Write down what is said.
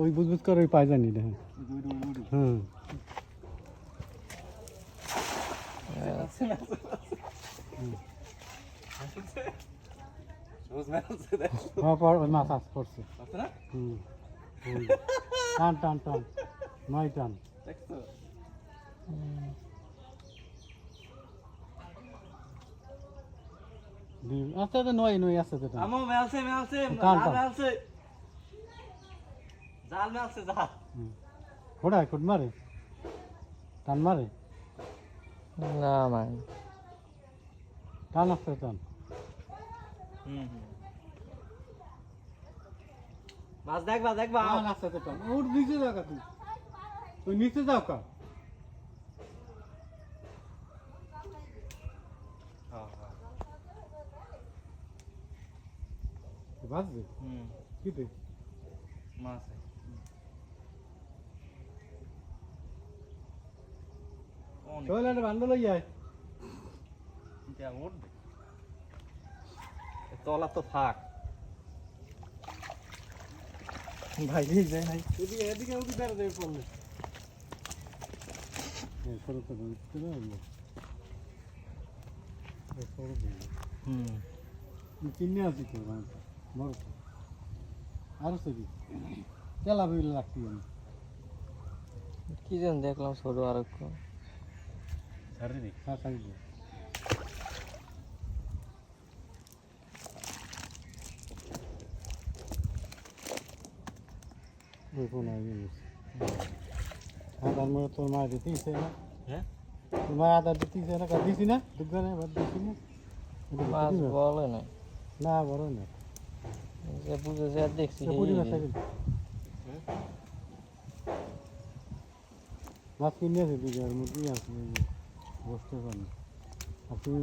ওই বুঝবুঝ করে ওই পায় জানি দেখেন হুম মাছ আস করছে টান টান টান 9 টান আচ্ছা তো নয় আছে তো আমো মেলছে জাল মেলছে জাল ফোড়া কোট মারে টান মারে না ভাই টান আসছে টান মাছ দেখবা টান আসছে তো টান ওর নিচে যাও কা তুই নিচে যাও কা বাজবে কি দে মাছ চলে না বান্ডল লই যায় এটা উঠবে তলা তো থাক ভাই যায় নাই এদিকে উঠে বেড়ে দেবে পড়লে সরো তো চলে আসলো সরো কিনে আসি তো বড় আর সবই তেলা বিল রাখতি আমি কি যেন দেখলাম ছোট আর ছাড়ি দে হ্যাঁ ছাড়ি দে দেখুন আগে আদার মনে তোর মা দিতেইছে না হ্যাঁ তোর মা আদার দিতেইছে না কা দিছি না দোকানে বাদ দিছি না মাছ বলে না না বড় না যে বুঝেছে আর দেখছি মাছ কিনে আছে দিকে আর মুরগি আছে বসতে পারি আর তুমি